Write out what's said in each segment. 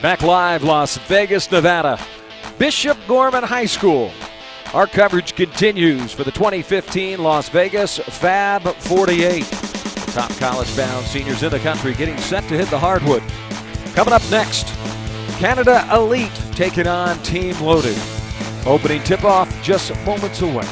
Back live, Las Vegas, Nevada. Bishop Gorman High School. Our coverage continues for the 2015 Las Vegas Fab 48. Top college-bound seniors in the country getting set to hit the hardwood. Coming up next, Canada Elite taking on Team Loaded. Opening tip-off just moments away.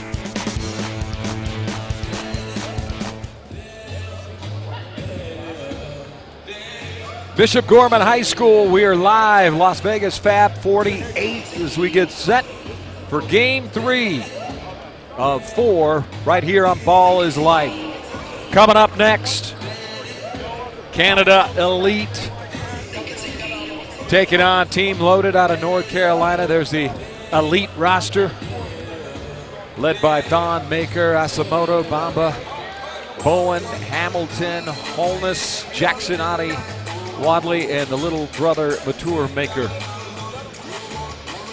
Bishop Gorman High School, we are live, Las Vegas Fab 48 as we get set for Game 3 of 4 right here on Ballislife. Coming up next, Canada Elite taking on Team Loaded out of North Carolina. There's the Elite roster led by Thon Maker, Asamoto, Bamba, Bowen, Hamilton, Holness, Jackson, Adi, Wadley, and the little brother, Mature Maker.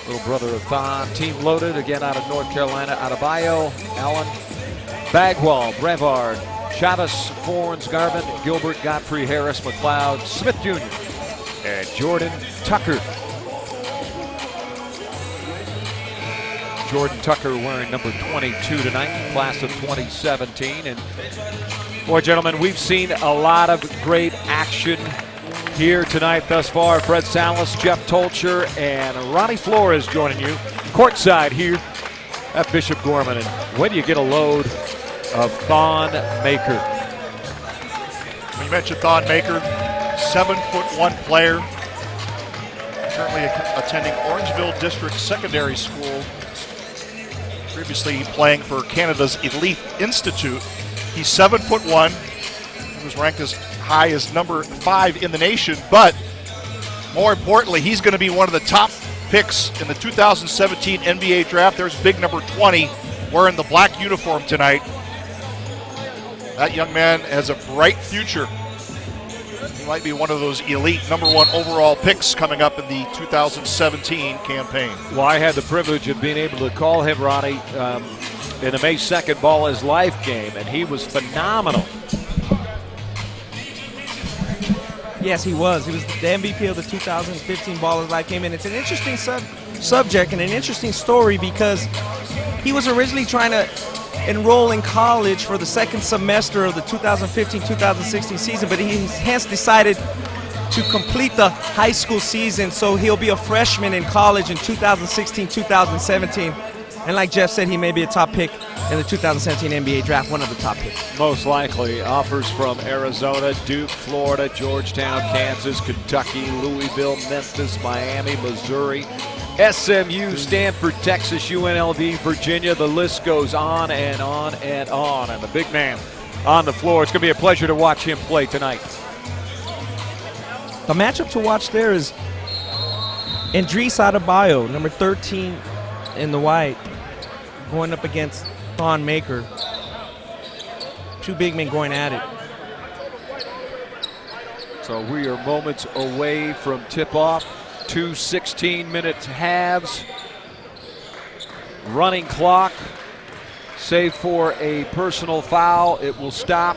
Little brother of Thon. Team Loaded, again out of North Carolina, Adebayo, Allen, Bagwell, Brevard, Chavez, Forns, Garvin, Gilbert, Godfrey, Harris, McLeod, Smith Jr., and Jordan Tucker. Jordan Tucker wearing number 22 tonight, class of 2017. And boy, gentlemen, we've seen a lot of great action here tonight thus far. Fred Salas, Jeff Tolcher, and Ronnie Flores joining you courtside here at Bishop Gorman. And when you get a load of Thon Maker. We mentioned Thon Maker, 7'1" player, currently attending Orangeville District Secondary School, previously playing for Canada's Elite Institute. He's 7'1". He was ranked as high as number 5 in the nation, but more importantly, he's going to be one of the top picks in the 2017 NBA draft. There's big number 20 wearing the black uniform tonight. That young man has a bright future. He might be one of those elite number 1 overall picks coming up in the 2017 campaign. Well, I had the privilege of being able to call him, Ronnie, in the May 2nd Ballislife game, and he was phenomenal. Yes, he was. He was the MVP of the 2015 Ballislife game, and it's an interesting subject and an interesting story because he was originally trying to enroll in college for the second semester of the 2015-2016 season, but he has decided to complete the high school season, so he'll be a freshman in college in 2016-2017. And like Jeff said, he may be a top pick in the 2017 NBA draft, one of the top picks. Most likely. Offers from Arizona, Duke, Florida, Georgetown, Kansas, Kentucky, Louisville, Memphis, Miami, Missouri, SMU, Stanford, Texas, UNLV, Virginia. The list goes on and on and on. And the big man on the floor. It's going to be a pleasure to watch him play tonight. The matchup to watch there is Andres Adebayo, number 13 in the white, going up against Thon Maker. Two big men going at it. So we are moments away from tip-off. 2 16-minute halves. Running clock. Save for a personal foul, it will stop.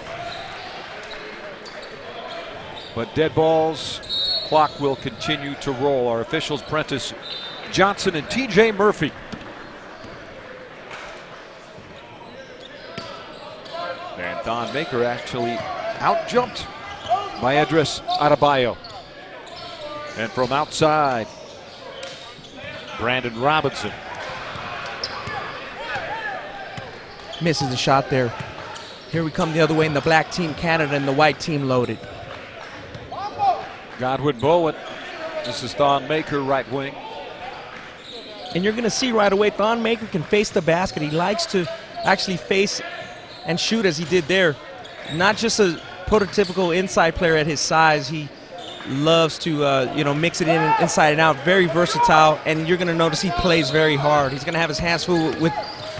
But dead balls, clock will continue to roll. Our officials, Prentice Johnson and TJ Murphy. And Thon Maker actually out-jumped by Andres Adebayo. And from outside, Brandon Robinson. Misses the shot there. Here we come the other way in the black team, Canada, and the white team Loaded. Godwin Bowen. This is Thon Maker, right wing. And you're going to see right away, Thon Maker can face the basket. He likes to actually face and shoot as he did there. Not just a prototypical inside player at his size. He loves to mix it in inside and out. Very versatile, and you're going to notice he plays very hard. He's going to have his hands full with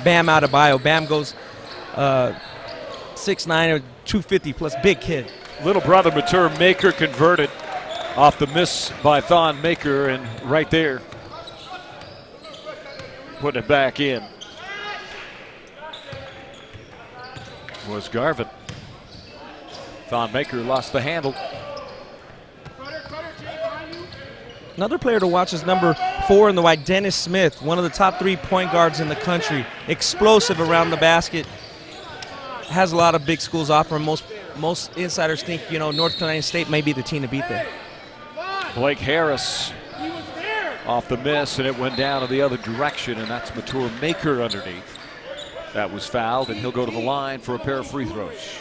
Bam Adebayo. Bam goes 6'9" or 250 plus, big kid. Little brother Mature Maker converted off the miss by Thon Maker, and right there, putting it back in was Garvin. Thon Maker lost the handle. Another player to watch is number 4 in the white, Dennis Smith, one of the top 3 point guards in the country. Explosive around the basket. Has a lot of big schools offer him. Most insiders think, North Carolina State may be the team to beat there. Blake Harris off the miss, and it went down in the other direction, and that's Mature Maker underneath. That was fouled, and he'll go to the line for a pair of free throws.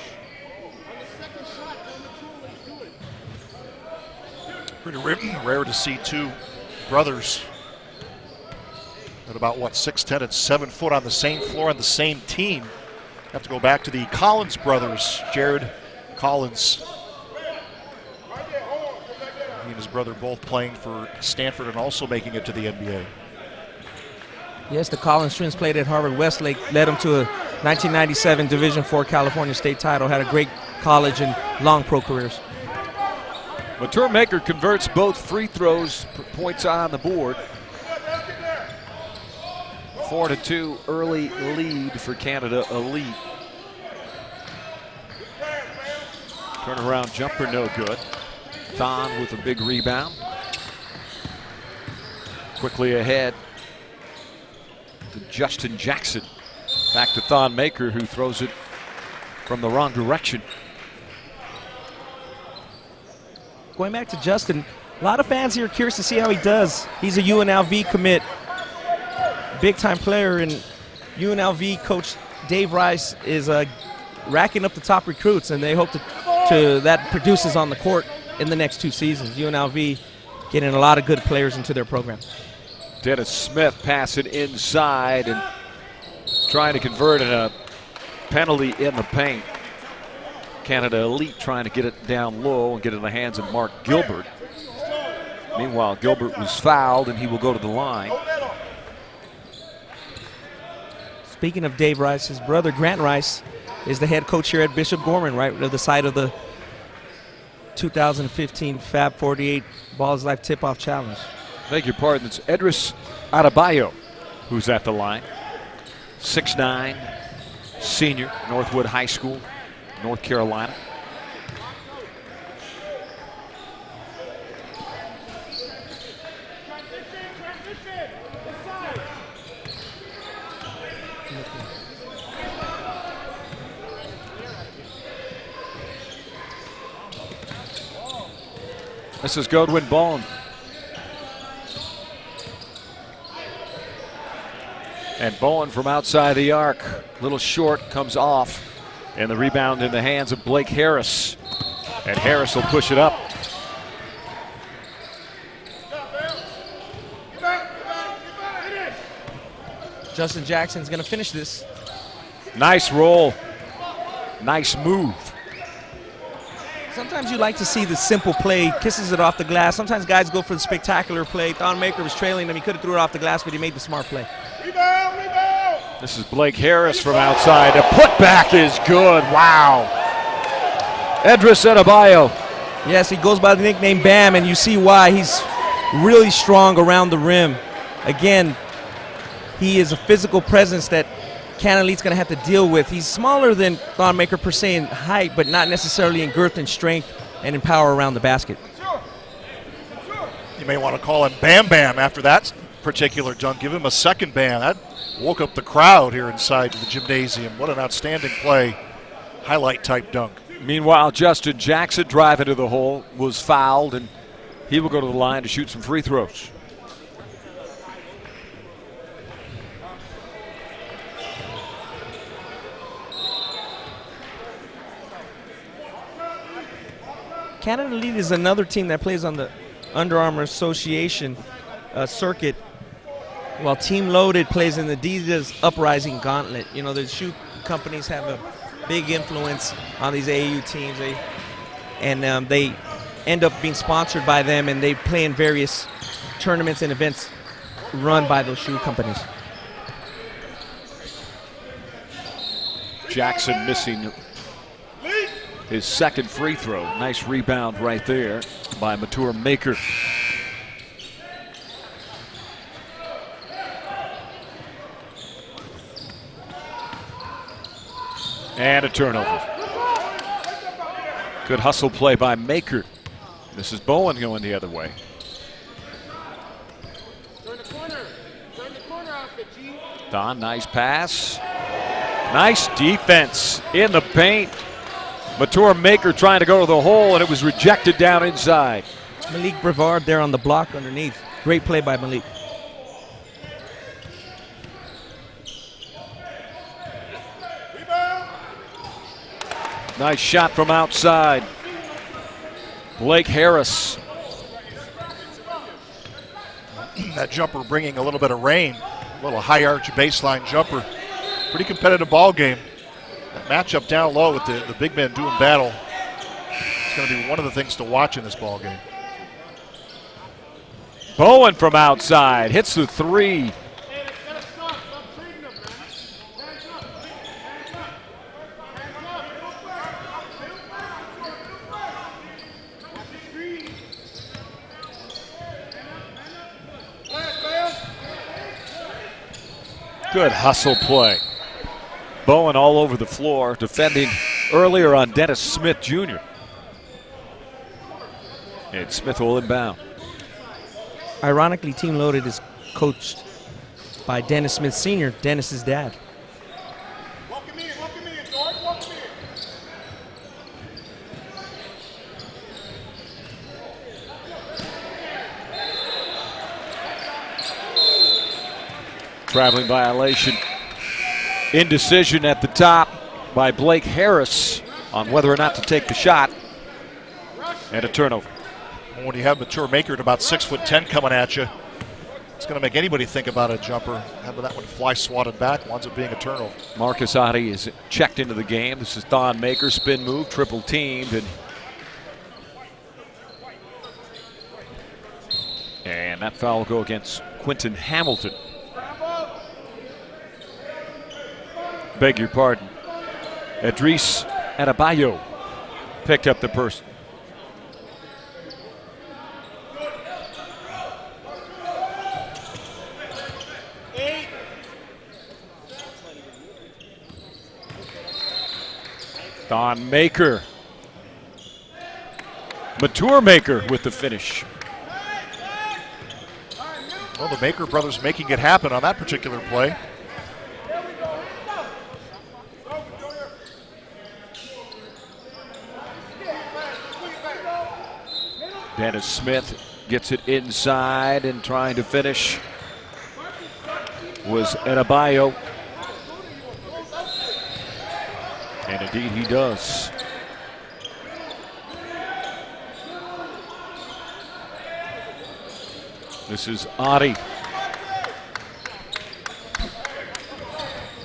Pretty rare to see two brothers at about, 6'10" and 7 foot on the same floor on the same team. Have to go back to the Collins brothers, Jared Collins. He and his brother both playing for Stanford and also making it to the NBA. Yes, the Collins twins played at Harvard Westlake, led them to a 1997 Division IV California State title, had a great college and long pro careers. Mature Maker converts both free throws, points on the board. 4-2 early lead for Canada Elite. Turnaround jumper, no good. Thon with a big rebound. Quickly ahead to Justin Jackson. Back to Thon Maker, who throws it from the wrong direction. Going back to Justin, a lot of fans here are curious to see how he does. He's a UNLV commit, big-time player, and UNLV coach Dave Rice is racking up the top recruits, and they hope that produces on the court in the next 2 seasons. UNLV getting a lot of good players into their program. Dennis Smith passing inside and trying to convert a penalty in the paint. Canada Elite trying to get it down low and get it in the hands of Mark Gilbert. Meanwhile, Gilbert was fouled, and he will go to the line. Speaking of Dave Rice, his brother Grant Rice is the head coach here at Bishop Gorman, right at the site of the 2015 Fab 48 Ballislife Tip-Off Challenge. Beg your pardon, it's Edris Adebayo who's at the line. 6'9", senior, Northwood High School, North Carolina. This is Godwin Bowen. And Bowen from outside the arc, little short, comes off. And the rebound in the hands of Blake Harris. And Harris will push it up. Justin Jackson's going to finish this. Nice roll. Nice move. Sometimes you like to see the simple play, kisses it off the glass. Sometimes guys go for the spectacular play. Thon Maker was trailing him. He could have threw it off the glass, but he made the smart play. Rebound, rebound. This is Blake Harris from outside. The putback is good. Wow. Edris Adebayo. Yes, he goes by the nickname Bam, and you see why. He's really strong around the rim. Again, he is a physical presence that Canada Elite's going to have to deal with. He's smaller than Thon Maker per se in height, but not necessarily in girth and strength and in power around the basket. You may want to call him Bam Bam after that particular dunk. Give him a second Bam. That woke up the crowd here inside the gymnasium. What an outstanding play. Highlight type dunk. Meanwhile, Justin Jackson driving to the hole was fouled, and he will go to the line to shoot some free throws. Canada Elite is another team that plays on the Under Armour Association circuit, while Team Loaded plays in the Adidas Uprising Gauntlet. You know, the shoe companies have a big influence on these AAU teams. They end up being sponsored by them, and they play in various tournaments and events run by those shoe companies. Jackson missing his second free throw. Nice rebound right there by Mature Maker. And a turnover. Good hustle play by Maker. This is Bowen going the other way. Thon, nice pass. Nice defense in the paint. Thon Maker trying to go to the hole, and it was rejected down inside. Malik Brevard there on the block underneath. Great play by Malik. Nice shot from outside. Blake Harris. That jumper bringing a little bit of rain. A little high arch baseline jumper. Pretty competitive ball game. That matchup down low with the big men doing battle. It's going to be one of the things to watch in this ball game. Bowen from outside hits the three. Good hustle play. Bowen all over the floor, defending earlier on Dennis Smith Jr. And Smith will inbound. Ironically, Team Loaded is coached by Dennis Smith Sr., Dennis's dad. Welcome in, George. Welcome in. Traveling violation. Indecision at the top by Blake Harris on whether or not to take the shot. And a turnover. When you have Thon Maker at about 6'10" coming at you, it's going to make anybody think about a jumper. Having that one fly swatted back winds up being a turnover. Marcus Otte is checked into the game. This is Thon Maker, spin move, triple teamed. And that foul will go against Quentin Hamilton. Beg your pardon. Idris Adebayo picked up the person. Thon Maker. Thon Maker with the finish. Well, the Maker brothers making it happen on that particular play. Dennis Smith gets it inside and trying to finish was Adebayo. And indeed he does. This is Otte.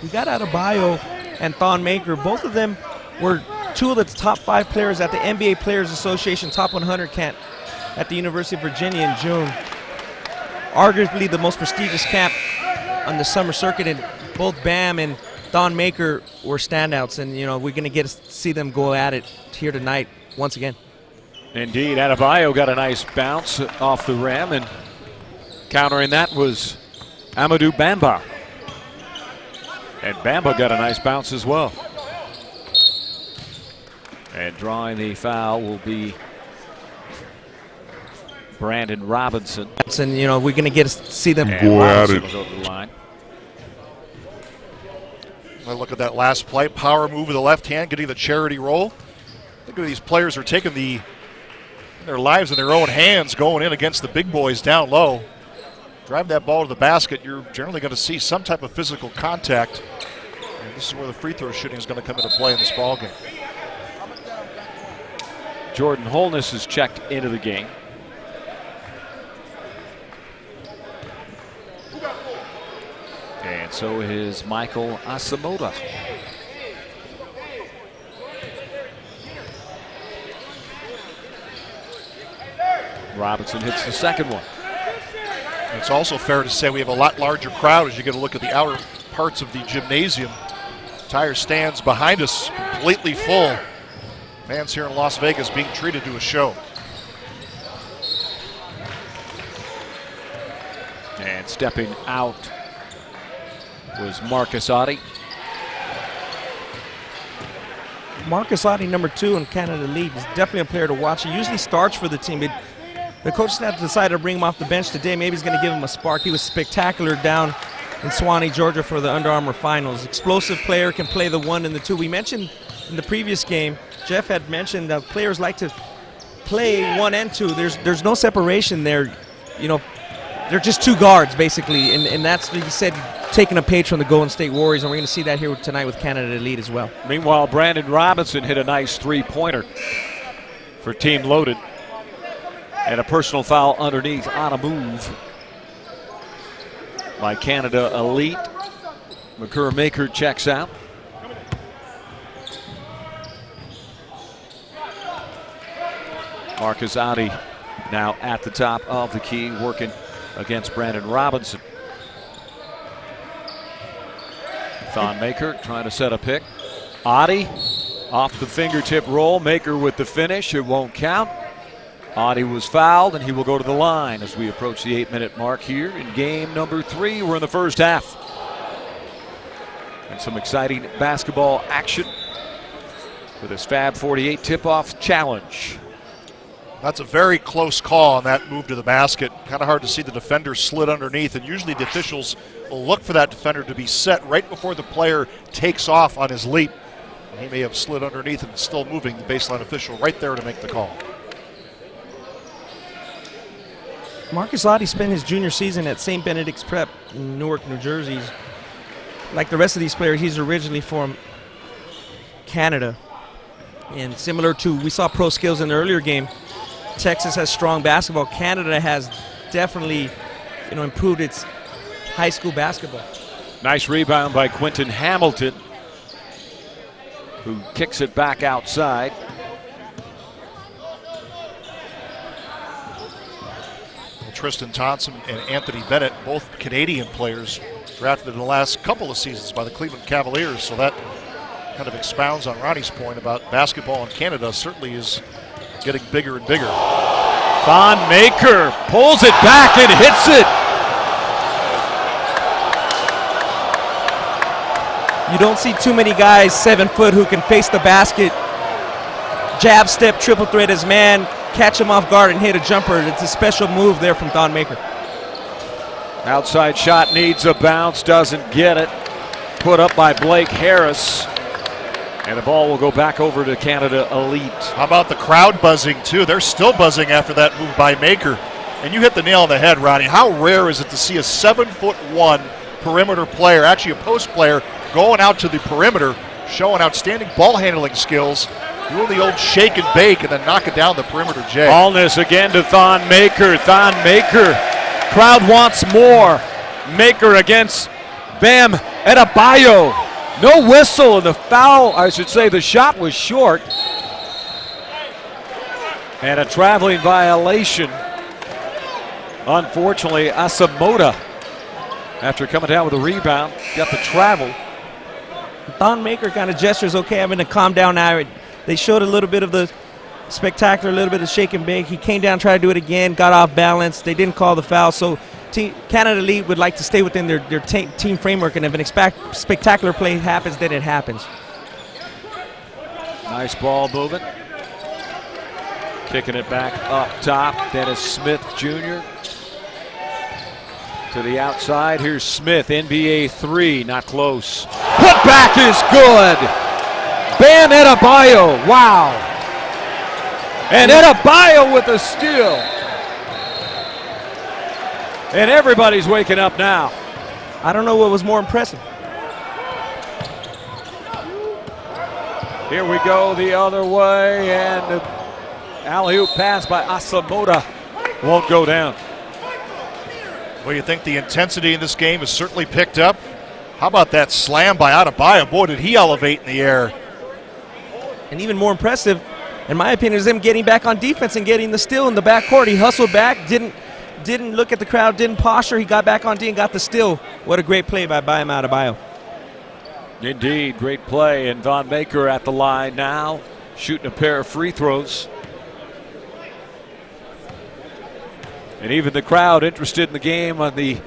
We got Adebayo and Thon Maker. Both of them were two of the top 5 players at the NBA Players Association Top 100 camp at the University of Virginia in June. Arguably the most prestigious camp on the summer circuit, and both Bam and Thon Maker were standouts, and you know we're going to get to see them go at it here tonight once again. Indeed, Adebayo got a nice bounce off the rim, and countering that was Amadou Bamba. And Bamba got a nice bounce as well. And drawing the foul will be Brandon Robinson. And you know we're going to get to see them go at it. Go to the line. Look at that last play. Power move with the left hand, getting the charity roll. Look at these players are taking their lives in their own hands, going in against the big boys down low. Drive that ball to the basket, you're generally going to see some type of physical contact. And this is where the free throw shooting is going to come into play in this ball game. Jordan Holness is checked into the game. And so is Michael Asamoah. Robinson hits the second one. It's also fair to say we have a lot larger crowd as you get a look at the outer parts of the gymnasium. Entire stands behind us completely full. Fans here in Las Vegas being treated to a show. And stepping out was Marcus Otte. Marcus Otte, number 2 in Canada League, is definitely a player to watch. He usually starts for the team. The coach staff decided to bring him off the bench today. Maybe he's going to give him a spark. He was spectacular down in Suwanee, Georgia for the Under Armour Finals. Explosive player, can play the 1 and the 2. We mentioned in the previous game, Jeff had mentioned that players like to play 1 and 2. There's no separation there. You know, they're just 2 guards basically, and that's, he said, taking a page from the Golden State Warriors, and we're going to see that here tonight with Canada Elite as well. Meanwhile, Brandon Robinson hit a nice 3-pointer for Team Loaded, and a personal foul underneath on a move by Canada Elite. Thon Maker checks out. Marcus Adi now at the top of the key, working against Brandon Robinson. Thon Maker trying to set a pick. Adi off the fingertip roll. Maker with the finish. It won't count. Adi was fouled, and he will go to the line as we approach the 8-minute mark here in game number 3. We're in the first half. And some exciting basketball action for this Fab 48 tip-off challenge. That's a very close call on that move to the basket. Kind of hard to see the defender slid underneath, and usually the officials will look for that defender to be set right before the player takes off on his leap. And he may have slid underneath and still moving, the baseline official right there to make the call. Marcus Adi spent his junior season at St. Benedict's Prep in Newark, New Jersey. Like the rest of these players, he's originally from Canada. And similar to, we saw pro skills in the earlier game, Texas has strong basketball. Canada has definitely, improved its high school basketball. Nice rebound by Quentin Hamilton, who kicks it back outside. Tristan Thompson and Anthony Bennett, both Canadian players, drafted in the last couple of seasons by the Cleveland Cavaliers. So that kind of expounds on Ronnie's point about basketball in Canada. Certainly is getting bigger and bigger. Thon Maker pulls it back and hits it. You don't see too many guys 7 foot who can face the basket, jab step, triple threat his man, catch him off guard and hit a jumper. It's a special move there from Thon Maker. Outside shot needs a bounce, doesn't get it. Put up by Blake Harris. And the ball will go back over to Canada Elite. How about the crowd buzzing, too? They're still buzzing after that move by Maker. And you hit the nail on the head, Ronnie. How rare is it to see a 7'1" perimeter player, actually a post player, going out to the perimeter, showing outstanding ball handling skills, doing the old shake and bake, and then knock it down the perimeter J. Allness again to Thon Maker. Thon Maker. Crowd wants more. Maker against Bam Adebayo. No whistle, and the foul, I should say, the shot was short. And a traveling violation. Unfortunately, Asamoah, after coming down with a rebound, got the travel. Thon Maker kind of gestures, okay, I'm going to calm down now. They showed a little bit of the spectacular, a little bit of shake and bake. He came down, tried to do it again, got off balance. They didn't call the foul, so Canada Elite would like to stay within their team framework, and if an spectacular play happens, then it happens. Nice ball moving. Kicking it back up top. Dennis Smith Jr. to the outside. Here's Smith, NBA 3, not close. Put back is good. Bam Adebayo, wow. And Adebayo with a steal. And everybody's waking up now. I don't know what was more impressive. Here we go the other way, and the alley-oop pass by Asamoah won't go down. Well, you think the intensity in this game has certainly picked up. How about that slam by Adebayo? Boy, did he elevate in the air. And even more impressive, in my opinion, is him getting back on defense and getting the steal in the backcourt. He hustled back, didn't look at the crowd, didn't posture. He got back on D and got the steal. What a great play by Bam Adebayo. Indeed, great play. And Thon Maker at the line now, shooting a pair of free throws. And even the crowd interested in the game on the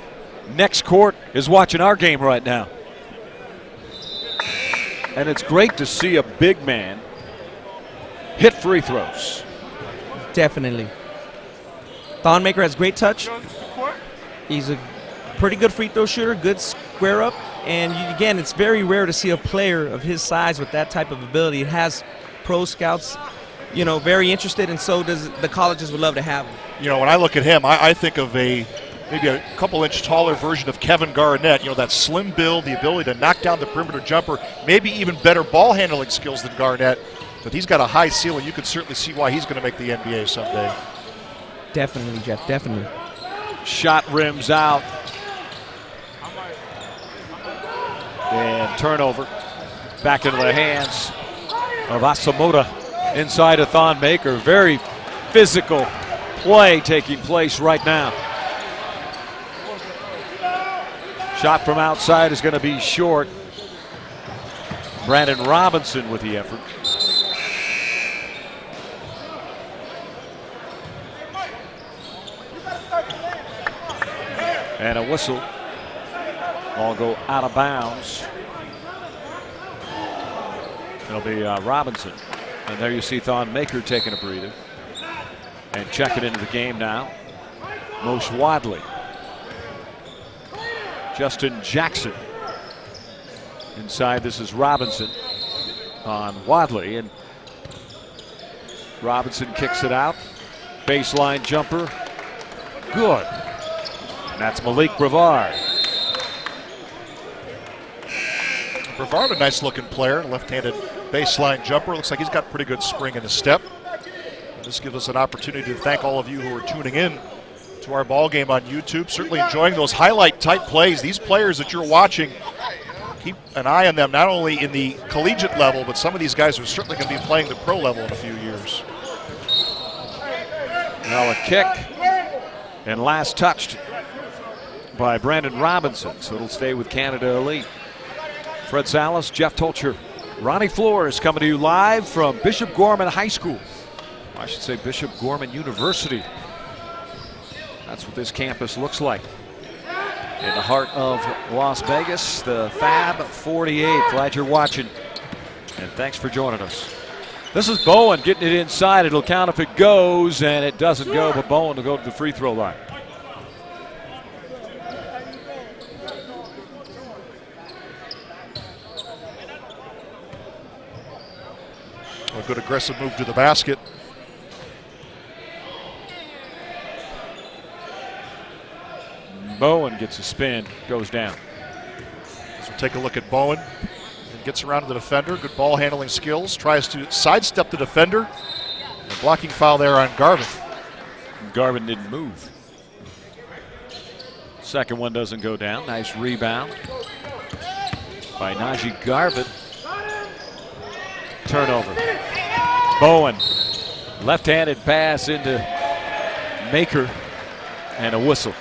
next court is watching our game right now. And it's great to see a big man hit free throws. Definitely. Thon Maker has great touch. He's a pretty good free throw shooter, good square up. And again, it's very rare to see a player of his size with that type of ability. It has pro scouts, you know, very interested, and so does the colleges would love to have him. You know, when I look at him, I think of maybe a couple inch taller version of Kevin Garnett. You know, that slim build, the ability to knock down the perimeter jumper, maybe even better ball handling skills than Garnett. But he's got a high ceiling. You can certainly see why he's going to make the NBA someday. Definitely, Jeff, definitely. Shot rims out. And turnover back into the hands of Asamoah inside of Thon Maker. Very physical play taking place right now. Shot from outside is going to be short. Brandon Robinson with the effort. And a whistle. Ball go out of bounds. It'll be Robinson. And there you see Thon Maker taking a breather. And checking into the game now. Most Wadley. Justin Jackson. Inside, this is Robinson on Wadley. And Robinson kicks it out. Baseline jumper. Good. And that's Malik Brevard. Brevard, a nice looking player, left-handed baseline jumper. Looks like he's got pretty good spring in his step. And this gives us an opportunity to thank all of you who are tuning in to our ball game on YouTube. Certainly enjoying those highlight type plays. These players that you're watching, keep an eye on them, not only in the collegiate level, but some of these guys are certainly going to be playing the pro level in a few years. Now a kick, and last touched by Brandon Robinson, so it'll stay with Canada Elite. Fred Salas, Jeff Tolcher, Ronnie Flores coming to you live from Bishop Gorman High School. I should say Bishop Gorman University. That's what this campus looks like. In the heart of Las Vegas, the Fab 48. Glad you're watching, and thanks for joining us. This is Bowen getting it inside. It'll count if it goes, and it doesn't go, but Bowen will go to the free throw line. A good aggressive move to the basket. Bowen gets a spin, goes down. So take a look at Bowen. And gets around to the defender. Good ball handling skills. Tries to sidestep the defender. A blocking foul there on Garvin. Garvin didn't move. Second one doesn't go down. Nice rebound by Najee Garvin. Turnover. Bowen. Left-handed pass into Maker. And a whistle.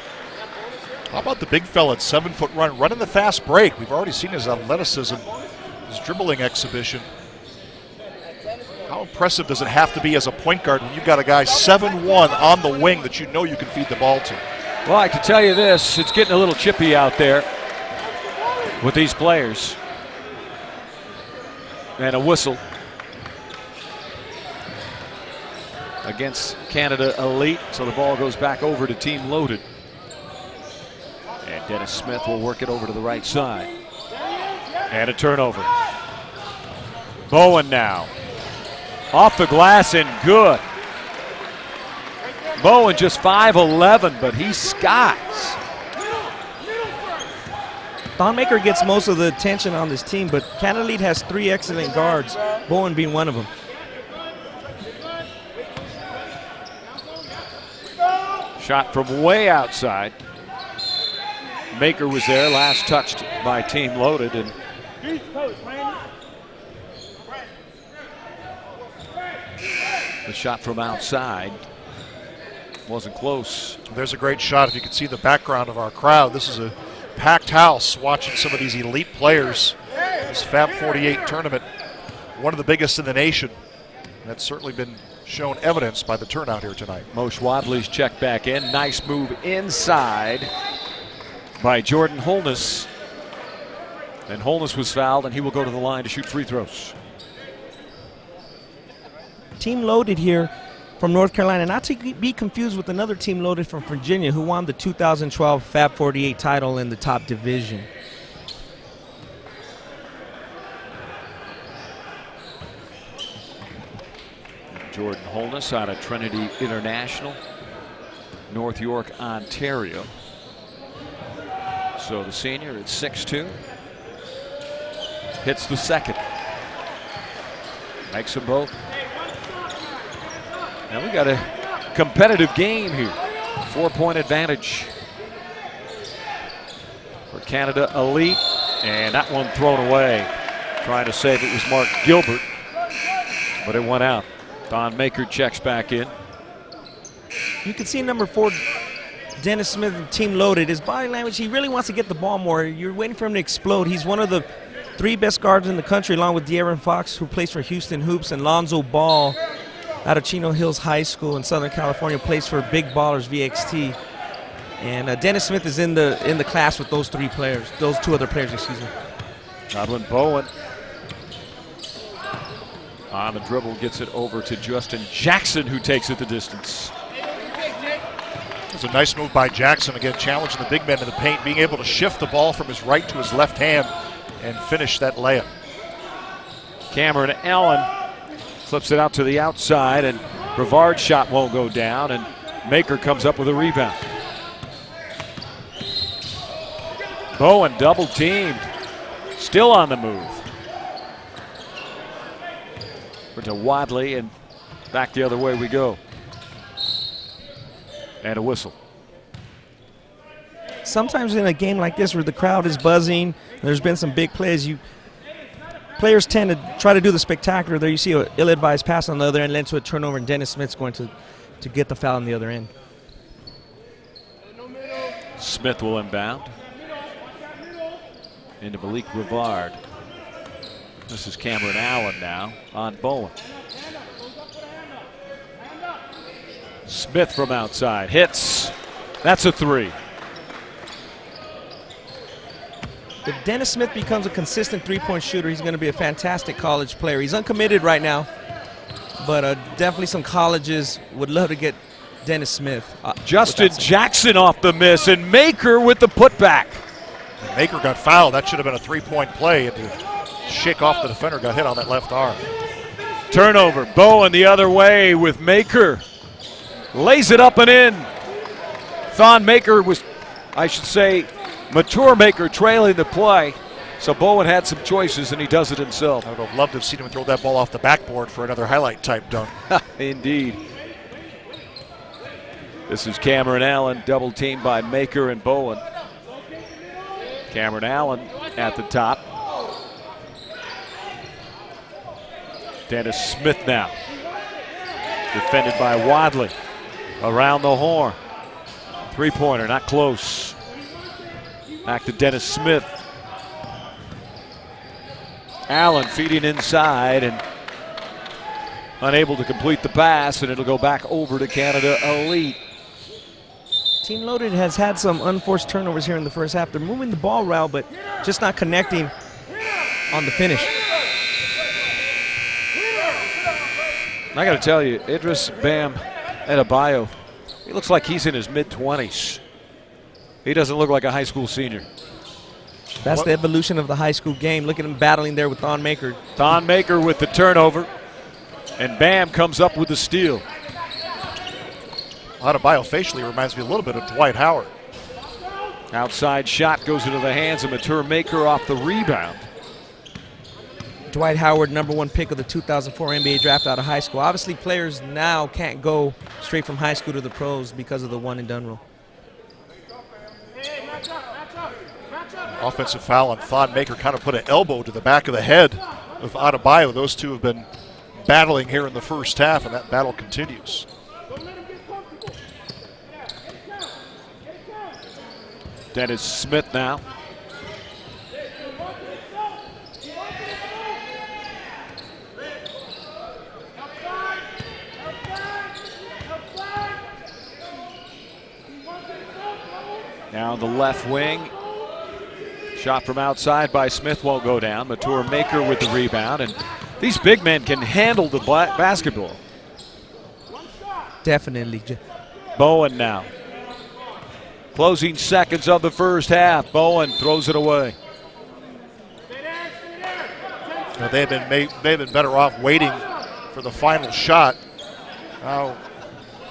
How about the big fella at 7-foot run, running the fast break? We've already seen his athleticism, his dribbling exhibition. How impressive does it have to be as a point guard when you've got a guy 7'1" on the wing that you know you can feed the ball to? Well, I can tell you this, it's getting a little chippy out there with these players. And a whistle against Canada Elite, so the ball goes back over to Team Loaded. And Dennis Smith will work it over to the right side. And a turnover. Bowen now. Off the glass and good. Bowen just 5'11", but he skies. Thon Maker gets most of the attention on this team, but Canada Elite has 3 excellent guards, Bowen being one of them. Shot from way outside. Maker was there, last touched by Team Loaded, and the shot from outside wasn't close. There's a great shot. If you can see the background of our crowd, this is a packed house watching some of these elite players. This Fab 48 tournament, one of the biggest in the nation. That's certainly been shown evidence by the turnout here tonight. Most Wadley's checked back in. Nice move inside by Jordan Holness. And Holness was fouled, and he will go to the line to shoot free throws. Team Loaded here from North Carolina, not to be confused with another Team Loaded from Virginia who won the 2012 Fab 48 title in the top division. Jordan Holness out of Trinity International, North York, Ontario. So the senior at 6'2", hits the second. Makes them both. Now we got a competitive game here. 4-point advantage for Canada Elite. And that one thrown away. Trying to save it was Mark Gilbert, but it went out. Thon Maker checks back in. You can see number 4, Dennis Smith, team loaded. His body language, he really wants to get the ball more. You're waiting for him to explode. He's one of the 3 best guards in the country, along with De'Aaron Fox, who plays for Houston Hoops, and Lonzo Ball out of Chino Hills High School in Southern California, plays for Big Ballers VXT. And Dennis Smith is in the class with those 3 players, those 2 other players, excuse me. Godwin Bowen on the dribble, gets it over to Justin Jackson, who takes it the distance. It's a nice move by Jackson, again challenging the big man in the paint, being able to shift the ball from his right to his left hand and finish that layup. Cameron Allen flips it out to the outside, and Brevard's shot won't go down, and Maker comes up with a rebound. Bowen double teamed, still on the move. Over to Wadley, and back the other way we go. And a whistle. Sometimes in a game like this where the crowd is buzzing, there's been some big plays, players tend to try to do the spectacular. There you see an ill-advised pass on the other end led to a turnover, and Dennis Smith's going to get the foul on the other end. Smith will inbound into Malik Brevard. This is Cameron Allen now on Bowen. Smith from outside hits. That's a 3. If Dennis Smith becomes a consistent 3-point shooter, he's going to be a fantastic college player. He's uncommitted right now, but definitely some colleges would love to get Dennis Smith. Justin Jackson off the miss, and Maker with the putback. Maker got fouled. That should have been a 3-point play, and to shake off the defender, got hit on that left arm. Turnover. Bowen the other way with Maker. Lays it up and in. Thon Maker was, I should say, mature Maker trailing the play. So Bowen had some choices, and he does it himself. I would have loved to have seen him throw that ball off the backboard for another highlight-type dunk. Indeed. This is Cameron Allen, double teamed by Maker and Bowen. Cameron Allen at the top. Dennis Smith now. Defended by Wadley. Around the horn. 3-pointer, not close. Back to Dennis Smith. Allen feeding inside and unable to complete the pass, and it'll go back over to Canada Elite. Team Loaded has had some unforced turnovers here in the first half. They're moving the ball well, but just not connecting on the finish. I got to tell you, Idris Bam Adebayo, he looks like he's in his mid-20s. He doesn't look like a high school senior. That's the evolution of the high school game. Look at him battling there with Thon Maker. Thon Maker with the turnover, and Bam comes up with the steal. Adebayo facially reminds me a little bit of Dwight Howard. Outside shot goes into the hands of Mature Maker off the rebound. Dwight Howard, #1 pick of the 2004 NBA draft out of high school. Obviously, players now can't go straight from high school to the pros because of the one-and-done rule. Offensive foul on Thon Maker, kind of put an elbow to the back of the head of Adebayo. Those two have been battling here in the first half, and that battle continues. Dennis Smith now. Now the left wing. Shot from outside by Smith won't go down. Mature Maker with the rebound. And these big men can handle the basketball. Definitely. Bowen now. Closing seconds of the first half. Bowen throws it away. Now they've been better off waiting for the final shot. Now,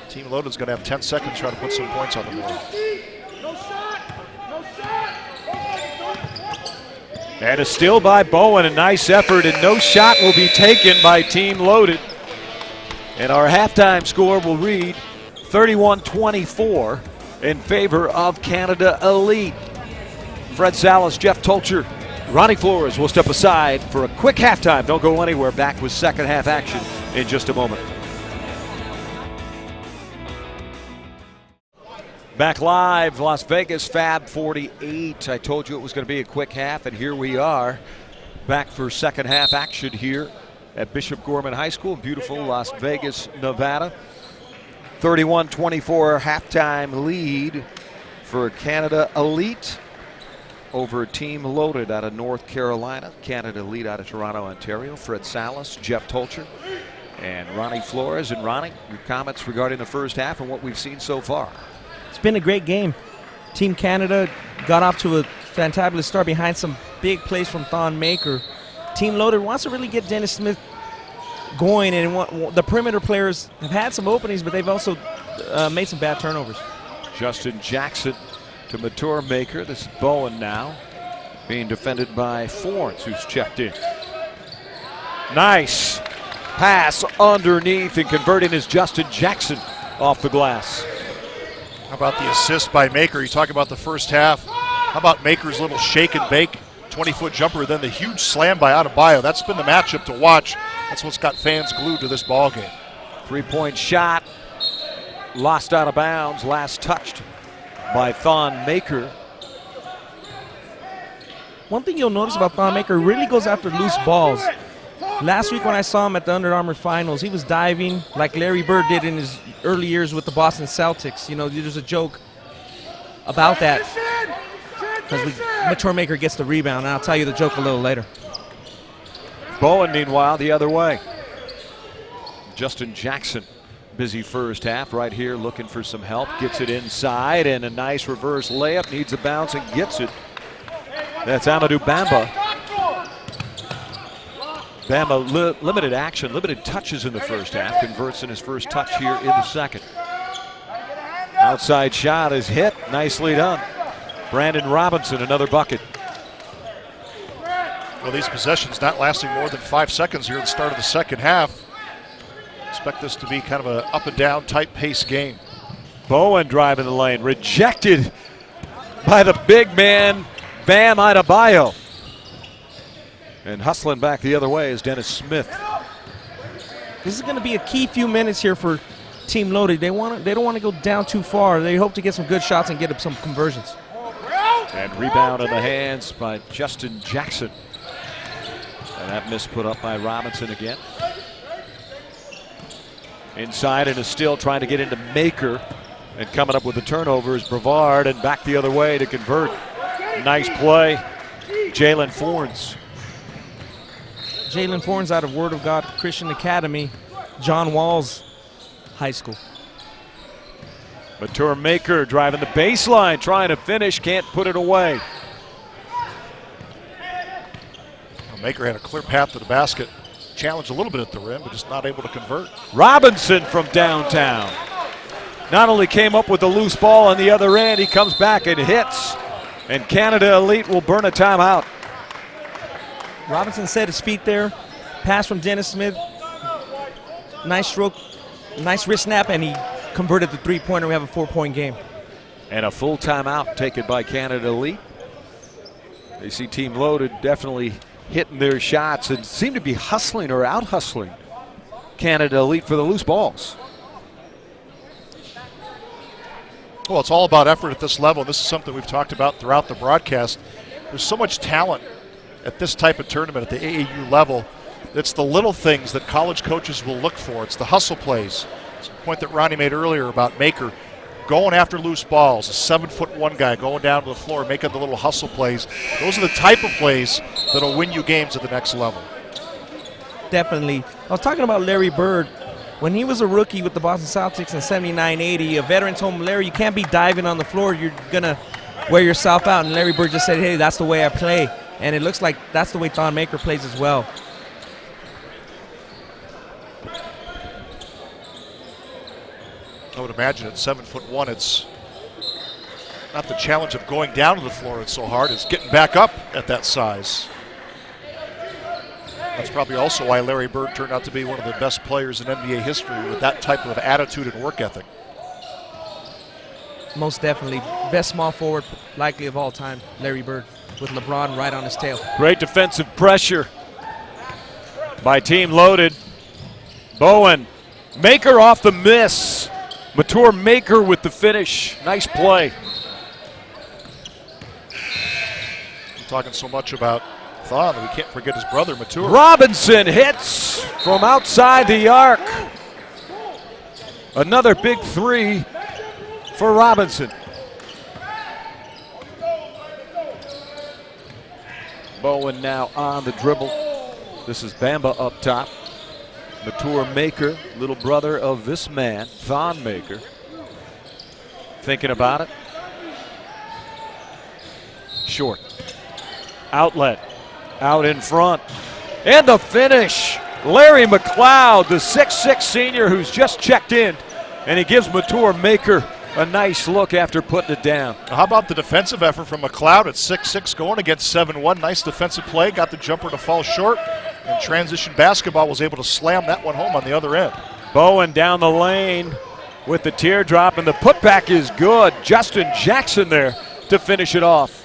Team Loaded's going to have 10 seconds to try to put some points on the board. And a steal by Bowen, a nice effort, and no shot will be taken by Team Loaded. And our halftime score will read 31-24 in favor of Canada Elite. Fred Salas, Jeff Tolcher, Ronnie Flores will step aside for a quick halftime. Don't go anywhere. Back with second half action in just a moment. Back live, Las Vegas Fab 48. I told you it was going to be a quick half, and here we are. Back for second half action here at Bishop Gorman High School in beautiful Las Vegas, Nevada. 31-24 halftime lead for Canada Elite over Team Loaded out of North Carolina. Canada Elite out of Toronto, Ontario. Fred Salas, Jeff Tolcher, and Ronnie Flores. And Ronnie, your comments regarding the first half and what we've seen so far. It's been a great game. Team Canada got off to a fantabulous start behind some big plays from Thon Maker. Team Loaded wants to really get Dennis Smith going, and the perimeter players have had some openings, but they've also made some bad turnovers. Justin Jackson to Mature Maker. This is Bowen now, being defended by Fornes, who's checked in. Nice pass underneath, and converting is Justin Jackson off the glass. How about the assist by Maker? You talk about the first half. How about Maker's little shake and bake 20-foot jumper, then the huge slam by Adebayo. That's been the matchup to watch. That's what's got fans glued to this ball game. Three-point shot lost out of bounds, last touched by Thon Maker. One thing you'll notice about Thon Maker, really goes after loose balls. Last week when I saw him at the Under Armour Finals, he was diving like Larry Bird did in his early years with the Boston Celtics. You know, there's a joke about that because Mature Maker gets the rebound, and I'll tell you the joke a little later. Bowen, meanwhile, the other way. Justin Jackson, busy first half right here, looking for some help. Gets it inside, and a nice reverse layup. Needs a bounce and gets it. That's Amadou Bamba. Bamba limited action, limited touches in the first half. Converts in his first touch here in the second. Outside shot is hit. Nicely done. Brandon Robinson, another bucket. Well, these possessions not lasting more than 5 seconds here at the start of the second half. Expect this to be kind of an up and down type pace game. Bowen driving the lane, rejected by the big man, Bam Adebayo. And hustling back the other way is Dennis Smith. This is going to be a key few minutes here for Team Loaded. They don't want to go down too far. They hope to get some good shots and get some conversions. And rebound in the hands by Justin Jackson. And that miss put up by Robinson again. Inside and is still trying to get into Maker. And coming up with the turnover is Brevard, and back the other way to convert. Nice play, Jalen Fornes. Jalen Fornes out of Word of God Christian Academy, John Walls High School. Mature Maker driving the baseline, trying to finish, can't put it away. Well, Maker had a clear path to the basket. Challenged a little bit at the rim, but just not able to convert. Robinson from downtown. Not only came up with the loose ball on the other end, he comes back and hits. And Canada Elite will burn a timeout. Robinson set his feet there. Pass from Dennis Smith. Nice stroke, nice wrist snap, and he converted the three-pointer. We have a 4-point game. And a full timeout taken by Canada Elite. They see Team Loaded definitely hitting their shots and seem to be hustling or out-hustling Canada Elite for the loose balls. Well, it's all about effort at this level. This is something we've talked about throughout the broadcast. There's so much talent at this type of tournament at the AAU level. It's the little things that college coaches will look for. It's the hustle plays. It's a point that Ronnie made earlier about Maker going after loose balls, a 7'1" guy going down to the floor, making the little hustle plays. Those are the type of plays that'll win you games at the next level. Definitely. I was talking about Larry Bird. When he was a rookie with the Boston Celtics in 79-80, a veteran told him, Larry, you can't be diving on the floor. You're going to wear yourself out. And Larry Bird just said, hey, that's the way I play. And it looks like that's the way Thon Maker plays as well. imagine at 7'1", it's not the challenge of going down to the floor. It's so hard. It's getting back up at that size. That's probably also why Larry Bird turned out to be one of the best players in NBA history with that type of attitude and work ethic. Most definitely. Best small forward likely of all time, Larry Bird, with LeBron right on his tail. Great defensive pressure by Team Loaded. Bowen. Maker off the miss. Mature Maker with the finish. Nice play. We're talking so much about Thon that we can't forget his brother, Mature. Robinson hits from outside the arc. Another big three for Robinson. Bowen now on the dribble. This is Bamba up top. Mature Maker, little brother of this man, Thon Maker. Thinking about it. Short. Outlet. Out in front. And the finish. Larry McLeod, the 6'6 senior who's just checked in. And he gives Mature Maker a nice look after putting it down. How about the defensive effort from McLeod at 6'6", going against 7'1"? Nice defensive play, got the jumper to fall short, and transition basketball was able to slam that one home on the other end. Bowen down the lane with the teardrop, and the putback is good. Justin Jackson there to finish it off.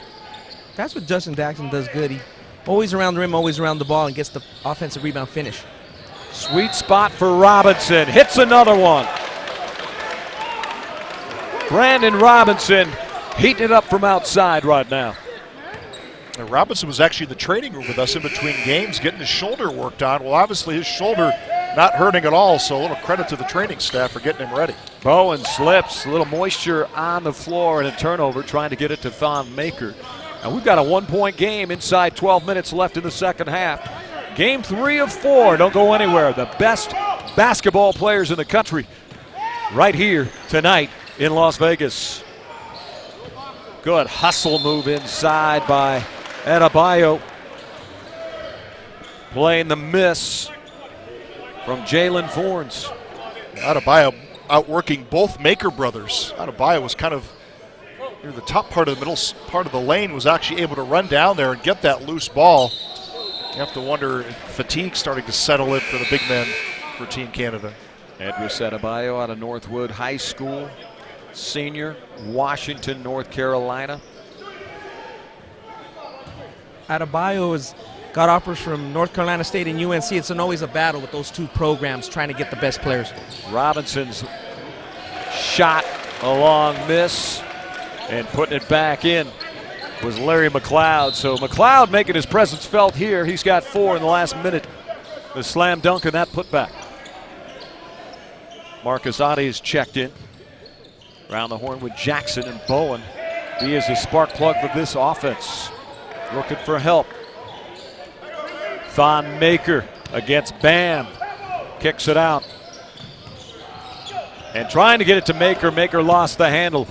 That's what Justin Jackson does good. He always around the rim, always around the ball, and gets the offensive rebound finish. Sweet spot for Robinson. Hits another one. Brandon Robinson heating it up from outside right now. And Robinson was actually in the training room with us in between games getting his shoulder worked on. Well, obviously his shoulder not hurting at all, so a little credit to the training staff for getting him ready. Bowen slips, a little moisture on the floor and a turnover trying to get it to Thon Maker. And we've got a 1-point game inside 12 minutes left in the second half. Game 3 of 4, don't go anywhere. The best basketball players in the country right here tonight in Las Vegas. Good hustle move inside by Adebayo. Playing the miss from Jalen Fornes. Adebayo outworking both Maker brothers. Adebayo was kind of near the top part of the middle part of the lane, was actually able to run down there and get that loose ball. You have to wonder if fatigue starting to settle in for the big men for Team Canada. Edris Adebayo out of Northwood High School. Senior, Washington, North Carolina. Adebayo has got offers from North Carolina State and UNC. It's always a battle with those two programs trying to get the best players. Robinson's shot, a long miss, and putting it back in was Larry McLeod. So McLeod making his presence felt here. He's got 4 in the last minute. The slam dunk and that putback. Marcus Adi is checked in. Around the horn with Jackson and Bowen. He is the spark plug for this offense. Looking for help. Thon Maker against Bam. Kicks it out. And trying to get it to Maker. Maker lost the handle.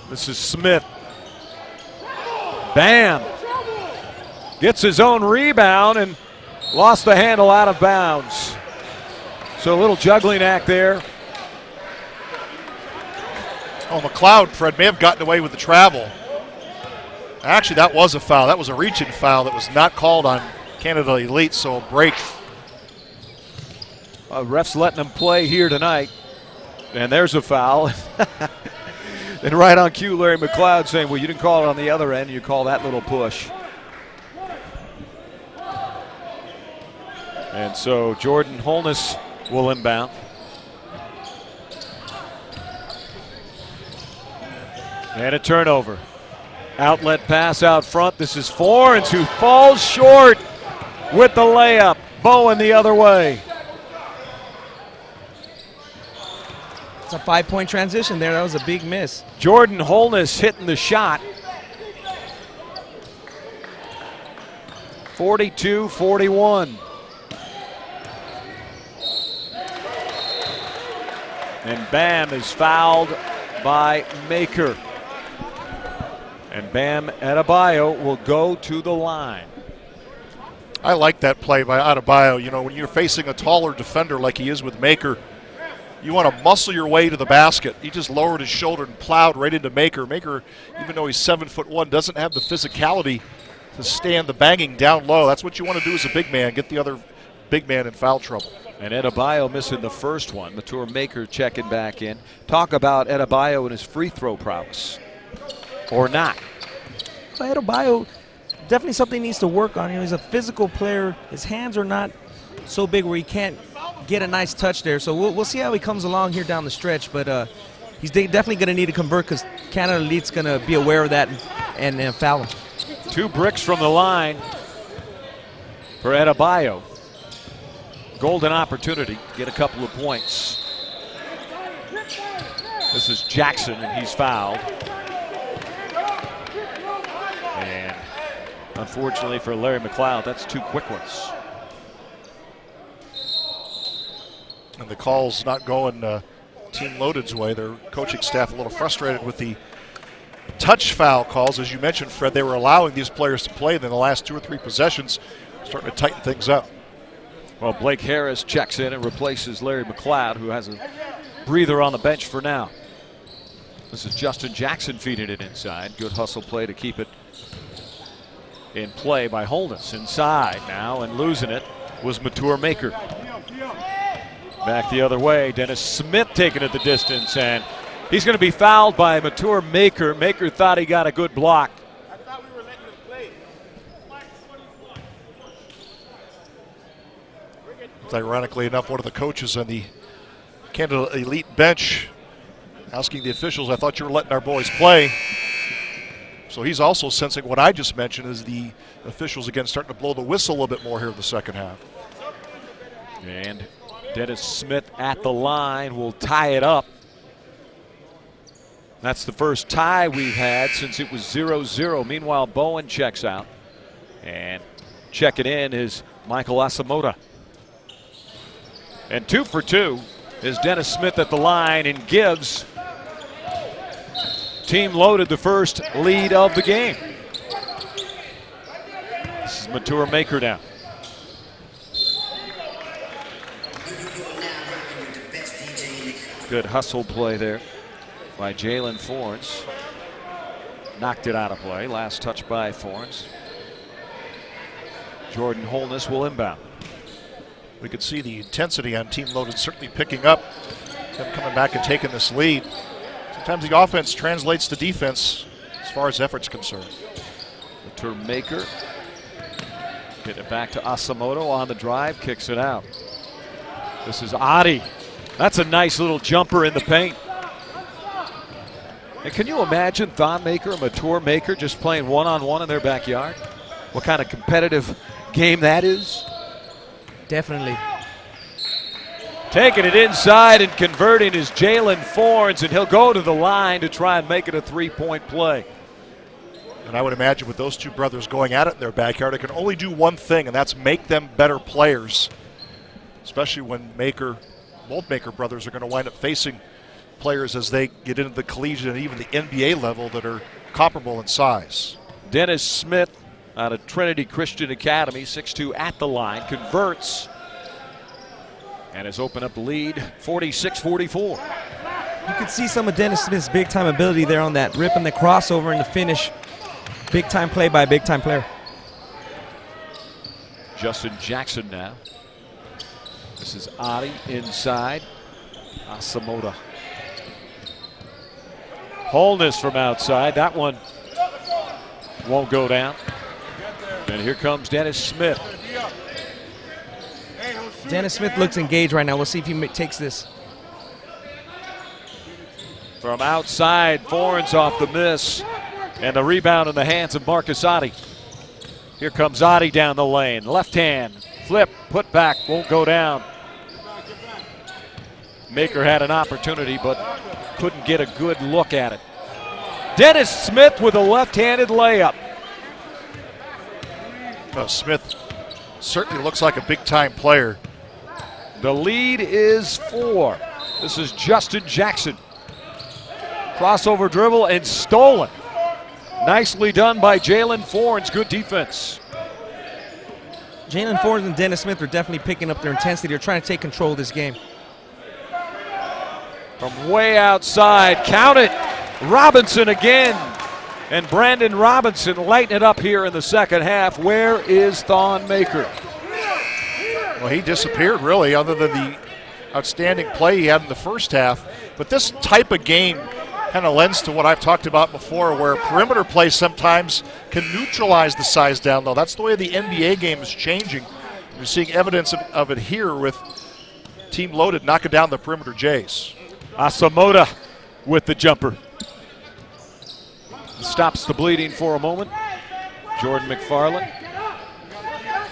This is Smith. Bam. Gets his own rebound and lost the handle out of bounds. So a little juggling act there. Oh, McLeod, Fred, may have gotten away with the travel. Actually, that was a foul. That was a reaching foul that was not called on Canada Elite, so a break. Refs letting them play here tonight. And there's a foul. And right on cue, Larry McLeod saying, well, you didn't call it on the other end. You call that little push. And so Jordan Holness will inbound. And a turnover. Outlet pass out front. This is Fornes who falls short with the layup. Bowen the other way. It's a 5-point transition there. That was a big miss. Jordan Holness hitting the shot. 42-41. And Bam is fouled by Maker. And Bam Adebayo will go to the line. I like that play by Adebayo. You know, when you're facing a taller defender like he is with Maker, you want to muscle your way to the basket. He just lowered his shoulder and plowed right into Maker. Maker, even though he's 7'1", doesn't have the physicality to stand the banging down low. That's what you want to do as a big man, get the other big man in foul trouble. And Adebayo missing the first one. Mature Maker checking back in. Talk about Adebayo and his free throw prowess. Or not. Well, Adebayo, definitely something he needs to work on. You know, he's a physical player. His hands are not so big where he can't get a nice touch there. So we'll see how he comes along here down the stretch. But he's definitely going to need to convert because Canada Elite's going to be aware of that and foul him. 2 bricks from the line for Adebayo. Golden opportunity to get a couple of points. This is Jackson, and he's fouled. And unfortunately for Larry McLeod, that's 2 quick ones. And the call's not going Team Loaded's way. Their coaching staff a little frustrated with the touch foul calls. As you mentioned, Fred, they were allowing these players to play. Then the last 2 or 3 possessions, starting to tighten things up. Well, Blake Harris checks in and replaces Larry McLeod, who has a breather on the bench for now. This is Justin Jackson feeding it inside. Good hustle play to keep it in play by Holness. Inside now, and losing it was Mature Maker. Back the other way, Dennis Smith taking it the distance, and he's going to be fouled by Mature Maker. Maker thought he got a good block. Ironically enough, one of the coaches on the Canada Elite bench asking the officials, I thought you were letting our boys play. So he's also sensing what I just mentioned is the officials again starting to blow the whistle a little bit more here in the second half. And Dennis Smith at the line will tie it up. That's the first tie we've had since it was 0-0. Meanwhile, Bowen checks out. And checking in is Michael Asamoah. And 2 for 2 is Dennis Smith at the line and gives Team Loaded the first lead of the game. This is Mature Maker now. Good hustle play there by Jalen Fornes. Knocked it out of play. Last touch by Fornes. Jordan Holness will inbound. We could see the intensity on Team Loaded certainly picking up, them coming back and taking this lead. Sometimes the offense translates to defense as far as effort's concerned. Mature Maker. Get it back to Asamoah on the drive, kicks it out. This is Adi. That's a nice little jumper in the paint. And can you imagine Thon Maker and Mature Maker just playing one-on-one in their backyard? What kind of competitive game that is? Definitely. Taking it inside and converting is Jalen Fornes, and he'll go to the line to try and make it a 3-point play. And I would imagine with those 2 brothers going at it in their backyard, it can only do one thing, and that's make them better players, especially when both Maker brothers are going to wind up facing players as they get into the collegiate and even the NBA level that are comparable in size. Dennis Smith out of Trinity Christian Academy, 6'2", at the line, converts and has opened up the lead, 46-44. You could see some of Dennis Smith's big-time ability there on that rip and the crossover and the finish. Big-time play by a big-time player. Justin Jackson now. This is Adi inside. Asamoah. Holness from outside. That one won't go down. And here comes Dennis Smith. Dennis Smith looks engaged right now. We'll see if he takes this. From outside, Fornes off the miss. And the rebound in the hands of Marcus Adi. Here comes Adi down the lane. Left hand, flip, put back, won't go down. Maker had an opportunity, but couldn't get a good look at it. Dennis Smith with a left-handed layup. Smith certainly looks like a big-time player. The lead is 4. This is Justin Jackson. Crossover dribble and stolen. Nicely done by Jalen Fornes. Good defense. Jalen Fornes and Dennis Smith are definitely picking up their intensity. They're trying to take control of this game. from way outside. Count it. Robinson again. And Brandon Robinson lighting it up here in the second half. Where is Thon Maker? Well, he disappeared, really, other than the outstanding play he had in the first half. But this type of game kind of lends to what I've talked about before, where perimeter play sometimes can neutralize the size down low. That's the way the NBA game is changing. You're seeing evidence of it here with Team Loaded knocking down the perimeter Jays. Asamoah with the jumper. Stops the bleeding for a moment. Jordan McFarland,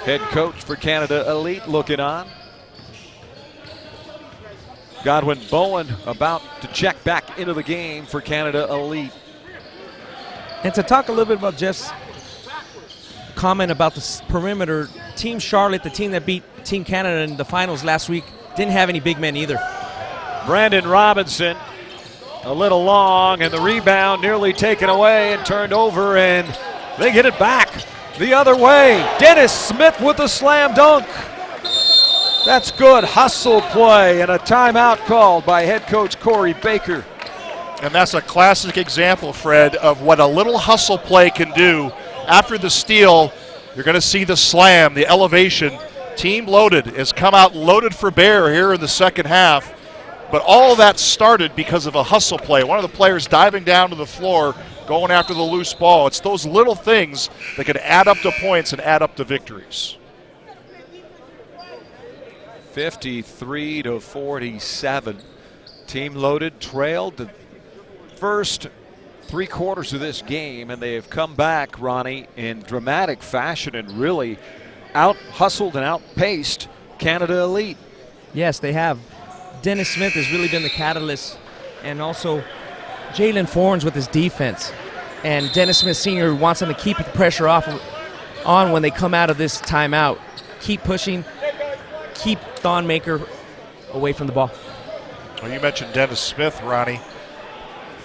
head coach for Canada Elite, looking on. Godwin Bowen about to check back into the game for Canada Elite. And to talk a little bit about Jeff's comment about the perimeter, Team Charlotte, the team that beat Team Canada in the finals last week, didn't have any big men either. Brandon Robinson, a little long, and the rebound nearly taken away and turned over, and they get it back the other way. Dennis Smith with the slam dunk. That's good hustle play, and a timeout called by head coach Corey Baker. And that's a classic example, Fred, of what a little hustle play can do. After the steal, you're going to see the slam, the elevation. Team Loaded has come out loaded for bear here in the second half. But all of that started because of a hustle play. One of the players diving down to the floor, going after the loose ball. It's those little things that can add up to points and add up to victories. 53-47. Team Loaded trailed the first 3 quarters of this game, and they have come back, Ronnie, in dramatic fashion and really out-hustled and outpaced Canada Elite. Yes, they have. Dennis Smith has really been the catalyst, and also Jalen Fornes with his defense. And Dennis Smith Sr. wants them to keep the pressure on when they come out of this timeout. Keep pushing, keep Thon Maker away from the ball. Well, you mentioned Dennis Smith, Ronnie.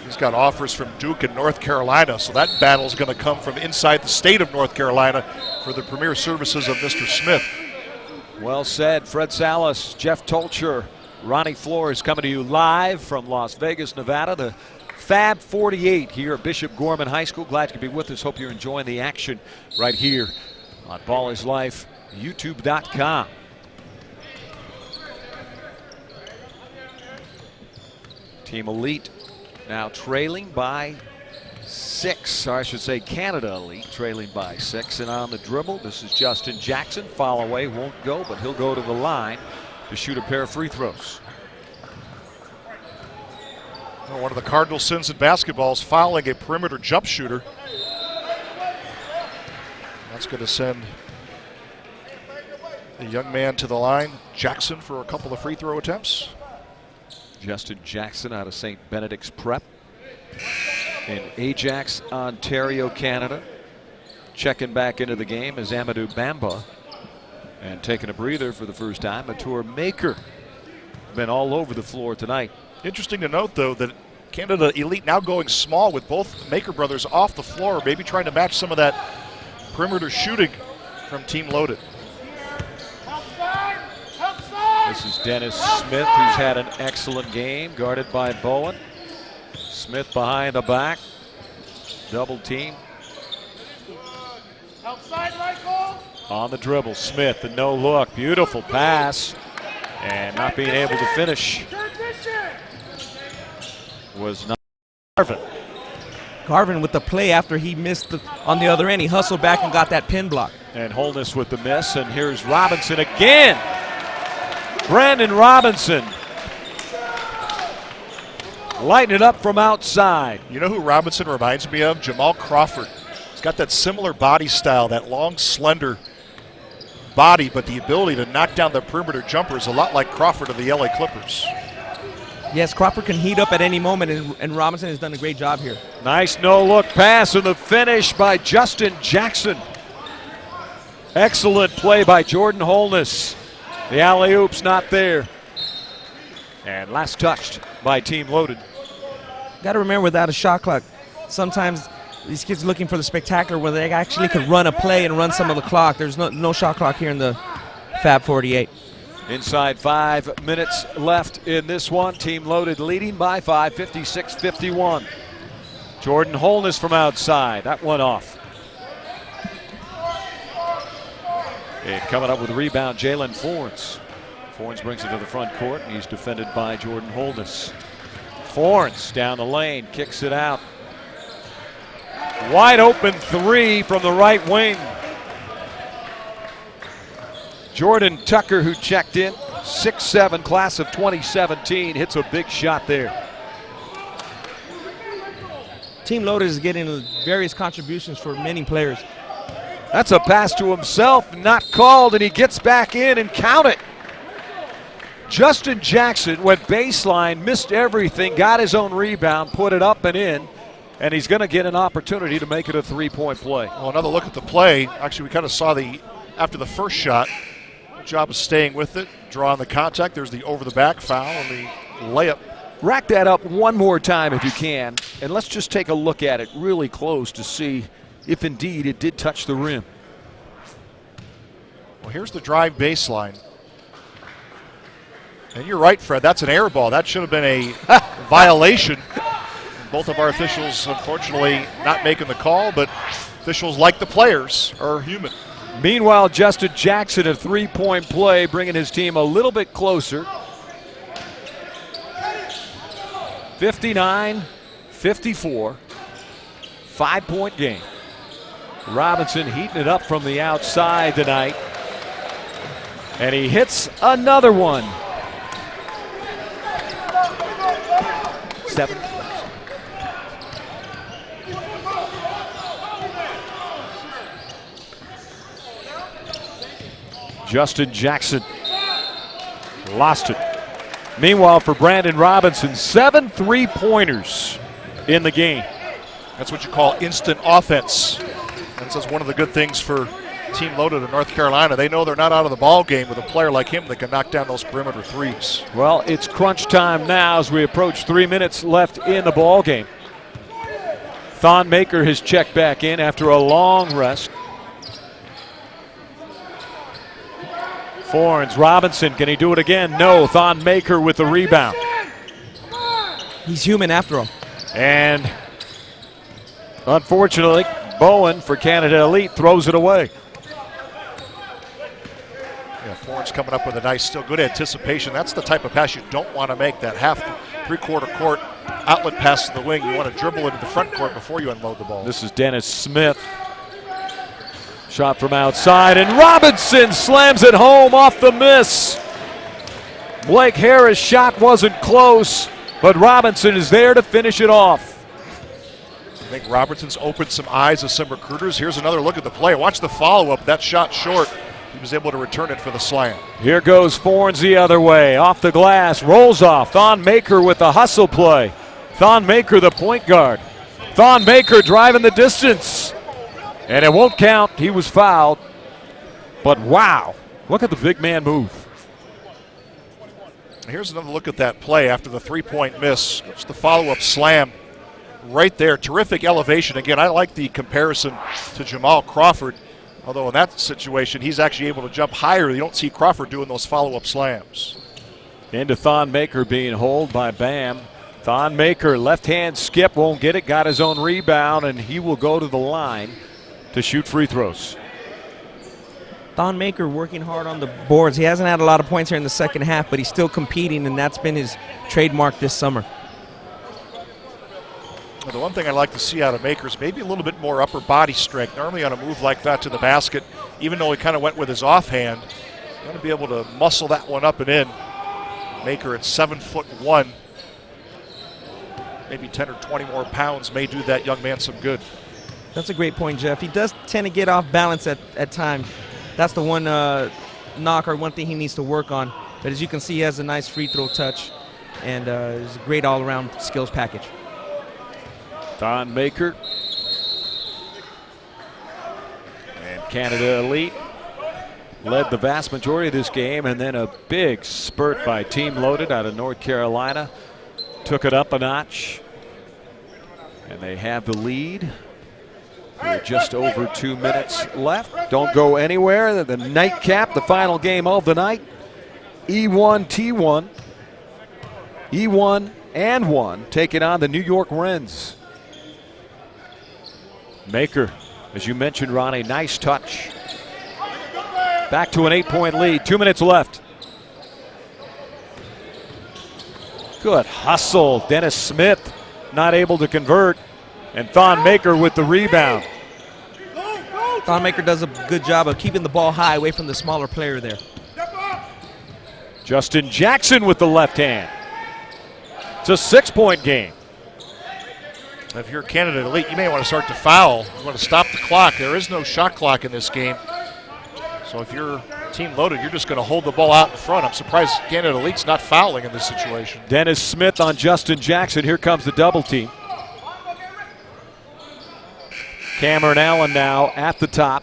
He's got offers from Duke and North Carolina, so that battle is going to come from inside the state of North Carolina for the premier services of Mr. Smith. Well said. Fred Salas, Jeff Tolcher, Ronnie Flores coming to you live from Las Vegas, Nevada. The Fab 48 here at Bishop Gorman High School. Glad you could be with us. Hope you're enjoying the action right here on Ballislife, YouTube.com. Team Elite now trailing by 6, or I should say Canada Elite trailing by 6. And on the dribble, this is Justin Jackson. Foul away, won't go, but he'll go to the line to shoot a pair of free throws. Well, one of the cardinal sins in basketball is fouling a perimeter jump shooter. That's going to send the young man to the line, Jackson, for a couple of free throw attempts. Justin Jackson out of St. Benedict's Prep in Ajax, Ontario, Canada. Checking back into the game is Amadou Bamba. And taking a breather for the first time, Thon Maker. Been all over the floor tonight. Interesting to note, though, that Canada Elite now going small with both Maker brothers off the floor, maybe trying to match some of that perimeter shooting from Team Loaded. This is Dennis Smith, who's had an excellent game, guarded by Bowen. Smith behind the back, double team. On the dribble, Smith, the no look, beautiful pass, and not being able to finish was not Garvin. Garvin with the play after he missed on the other end. He hustled back and got that pin block. And Holness with the miss, and here's Robinson again. Brandon Robinson lighting it up from outside. You know who Robinson reminds me of? Jamal Crawford. He's got that similar body style, that long, slender body, but the ability to knock down the perimeter jumper is a lot like Crawford of the LA Clippers. Yes, Crawford can heat up at any moment, and Robinson has done a great job here. Nice no-look pass and the finish by Justin Jackson. Excellent play by Jordan Holness. The alley-oop's not there. And last touched by Team Loaded. Got to remember, without a shot clock, sometimes these kids are looking for the spectacular where they actually could run a play and run some of the clock. There's no shot clock here in the Fab 48. Inside 5 minutes left in this one. Team Loaded leading by 5, 56-51. Jordan Holness from outside. That one off. And coming up with a rebound, Jalen Fornes. Fornes brings it to the front court, and he's defended by Jordan Holness. Fornes down the lane, kicks it out. Wide open three from the right wing. Jordan Tucker, who checked in, 6'7", class of 2017, hits a big shot there. Team Loaded is getting various contributions for many players. That's a pass to himself, not called, and he gets back in and count it. Justin Jackson went baseline, missed everything, got his own rebound, put it up and in, and he's going to get an opportunity to make it a three-point play. Well, another look at the play. Actually, we kind of saw after the first shot, job of staying with it, drawing the contact. There's the over-the-back foul and the layup. Rack that up one more time if you can, and let's just take a look at it really close to see if indeed it did touch the rim. Well, here's the drive baseline. And you're right, Fred, that's an air ball. That should have been a violation. Both of our officials, unfortunately, not making the call, but officials, like the players, are human. Meanwhile, Justin Jackson, a three-point play, bringing his team a little bit closer. 59-54, 5-point game. Robinson heating it up from the outside tonight. And he hits another one. 7. Justin Jackson lost it. Meanwhile, for Brandon Robinson, 7 3-pointers in the game. That's what you call instant offense. That's just one of the good things for Team Loaded in North Carolina. They know they're not out of the ball game with a player like him that can knock down those perimeter threes. Well, it's crunch time now as we approach 3 minutes left in the ball game. Thon Maker has checked back in after a long rest. Fornes, Robinson, can he do it again? No, Thon Maker with the rebound. He's human after all. And unfortunately, Bowen for Canada Elite throws it away. Yeah, Fornes coming up with a nice, still good anticipation. That's the type of pass you don't want to make, that half, three-quarter court outlet pass to the wing. You want to dribble into the front court before you unload the ball. This is Dennis Smith. Shot from outside, and Robinson slams it home off the miss. Blake Harris' shot wasn't close, but Robinson is there to finish it off. I think Robinson's opened some eyes of some recruiters. Here's another look at the play. Watch the follow-up. That shot short. He was able to return it for the slam. Here goes Fornes the other way. Off the glass, rolls off. Thon Maker with the hustle play. Thon Maker, the point guard. Thon Maker driving the distance. And it won't count. He was fouled. But wow, look at the big man move. Here's another look at that play after the three-point miss. It's the follow-up slam right there. Terrific elevation. Again, I like the comparison to Jamal Crawford. Although in that situation, he's actually able to jump higher. You don't see Crawford doing those follow-up slams. Into Thon Maker being holed by Bam. Thon Maker, left-hand skip, won't get it. Got his own rebound, and he will go to the line to shoot free throws. Thon Maker working hard on the boards. He hasn't had a lot of points here in the second half, but he's still competing, and that's been his trademark this summer. Well, the one thing I like to see out of Maker is maybe a little bit more upper body strength. Normally on a move like that to the basket, even though he kind of went with his offhand, you want to be able to muscle that one up and in. Maker at 7'1", maybe 10 or 20 more pounds may do that young man some good. That's a great point, Jeff. He does tend to get off balance at times. That's the one knock or one thing he needs to work on. But as you can see, he has a nice free throw touch and is a great all-around skills package. Thon Maker. And Canada Elite led the vast majority of this game, and then a big spurt by Team Loaded out of North Carolina. Took it up a notch. And they have the lead. With just over 2 minutes left. Don't go anywhere. The nightcap, the final game of the night. E1, T1, E1 and 1 taking on the New York Wrens. Maker, as you mentioned, Ronnie, nice touch. Back to an 8-point lead, 2 minutes left. Good hustle. Dennis Smith not able to convert, and Thon Maker with the rebound. Thon Maker does a good job of keeping the ball high away from the smaller player there. Justin Jackson with the left hand. It's a 6-point game. If you're Canada Elite, you may want to start to foul. You want to stop the clock. There is no shot clock in this game. So if you're team loaded, you're just going to hold the ball out in front. I'm surprised Canada Elite's not fouling in this situation. Dennis Smith on Justin Jackson. Here comes the double team. Cameron Allen now at the top.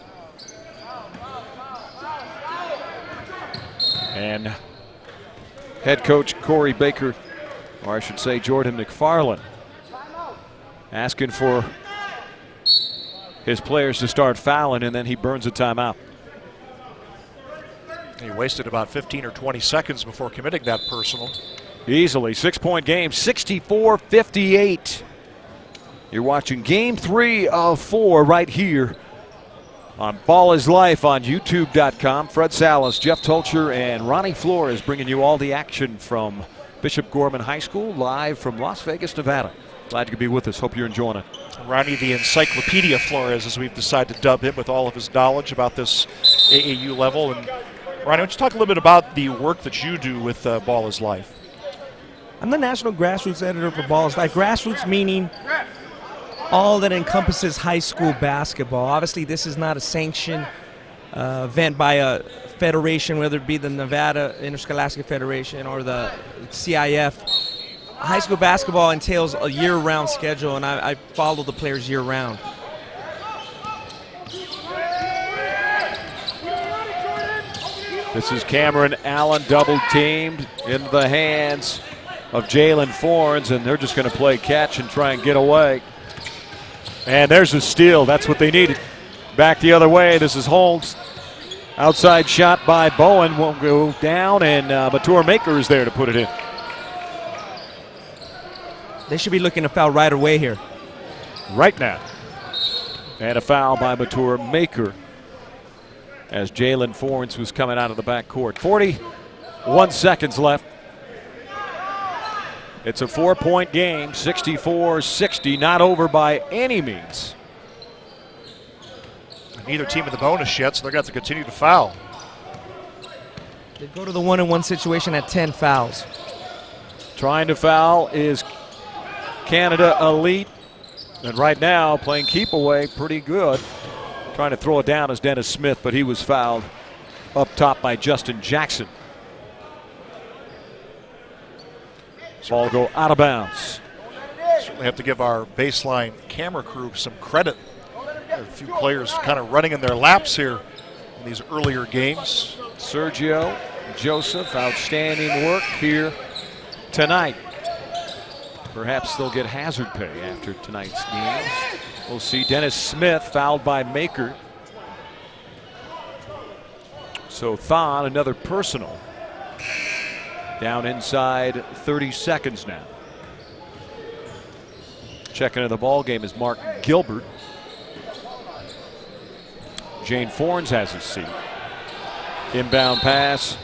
And head coach Corey Baker, or I should say Jordan McFarland, asking for his players to start fouling, and then he burns a timeout. He wasted about 15 or 20 seconds before committing that personal. Easily, 6-point game, 64-58. You're watching game 3 of 4 right here on Ball is Life on YouTube.com. Fred Salas, Jeff Tolcher, and Ronnie Flores bringing you all the action from Bishop Gorman High School, live from Las Vegas, Nevada. Glad you could be with us. Hope you're enjoying it. Ronnie the Encyclopedia Flores, as we've decided to dub him, with all of his knowledge about this AAU level. And Ronnie, why don't you talk a little bit about the work that you do with Ball is Life? I'm the national grassroots editor for Ball is Life. Grassroots meaning all that encompasses high school basketball. Obviously, this is not a sanctioned event by a federation, whether it be the Nevada Interscholastic Federation or the CIF. High school basketball entails a year-round schedule, and I follow the players year-round. This is Cameron Allen double teamed in the hands of Jalen Fornes, and they're just going to play catch and try and get away. And there's a steal. That's what they needed. Back the other way. This is Holmes. Outside shot by Bowen won't go down, and Batur Maker is there to put it in. They should be looking to foul right away here. Right now. And a foul by Batur Maker as Jalen Fornes was coming out of the backcourt. 41 seconds left. It's a 4-point game, 64-60, not over by any means. Neither team in the bonus yet, so they're going to have to continue to foul. They go to the 1-on-1 situation at 10 fouls. Trying to foul is Canada Elite. And right now, playing keep away pretty good. Trying to throw it down is Dennis Smith, but he was fouled up top by Justin Jackson. Ball go out of bounds. Certainly have to give our baseline camera crew some credit. A few players kind of running in their laps here in these earlier games. Sergio Joseph, outstanding work here tonight. Perhaps they'll get hazard pay after tonight's games. We'll see. Dennis Smith fouled by Maker. So Thon, another personal. Down inside 30 seconds now. Checking into the ball game is Mark Gilbert. Jane Fornes has his seat. Inbound pass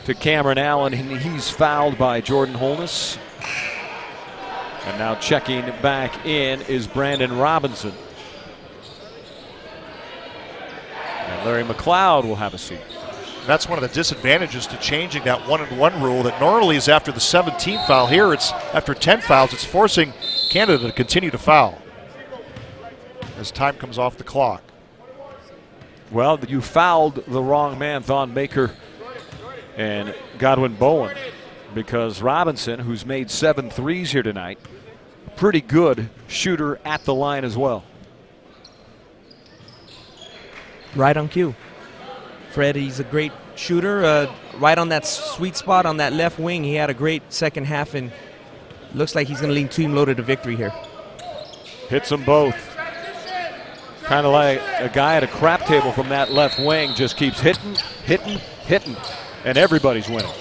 to Cameron Allen, and he's fouled by Jordan Holness. And now checking back in is Brandon Robinson. And Larry McLeod will have a seat. That's one of the disadvantages to changing that 1-on-1 rule that normally is after the 17th foul. Here it's after 10 fouls. It's forcing Canada to continue to foul as time comes off the clock. Well, you fouled the wrong man, Thon Maker and Godwin Bowen, because Robinson, who's made 7 threes here tonight, pretty good shooter at the line as well. Right on cue. Fred, he's a great shooter, right on that sweet spot on that left wing. He had a great second half, and looks like he's going to lead team loaded to victory here. Hits them both. Kind of like a guy at a crap table from that left wing, just keeps hitting, and everybody's winning.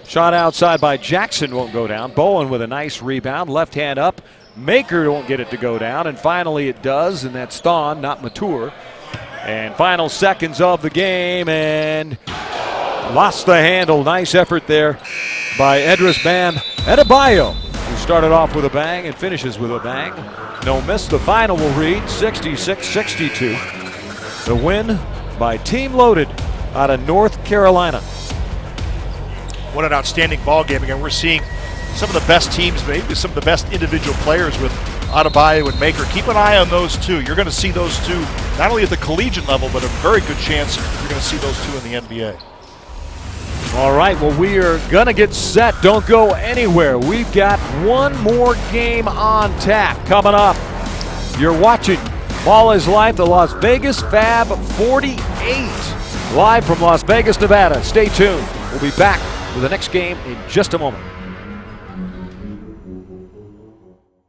Shot outside by Jackson won't go down. Bowen with a nice rebound. Left hand up. Maker won't get it to go down. And finally it does, and that's Thon, not Mature. And final seconds of the game, and lost the handle. Nice effort there by Edris Bam Adebayo, who started off with a bang and finishes with a bang. No miss. The final will read 66-62. The win by Team Loaded out of North Carolina. What an outstanding ball game. Again, we're seeing some of the best teams, maybe some of the best individual players with Adebayo and Maker. Keep an eye on those two. You're going to see those two not only at the collegiate level, but a very good chance you're going to see those two in the NBA. All right, well, we are going to get set. Don't go anywhere. We've got one more game on tap coming up. You're watching Ball is Life, the Las Vegas Fab 48, live from Las Vegas, Nevada. Stay tuned. We'll be back with the next game in just a moment.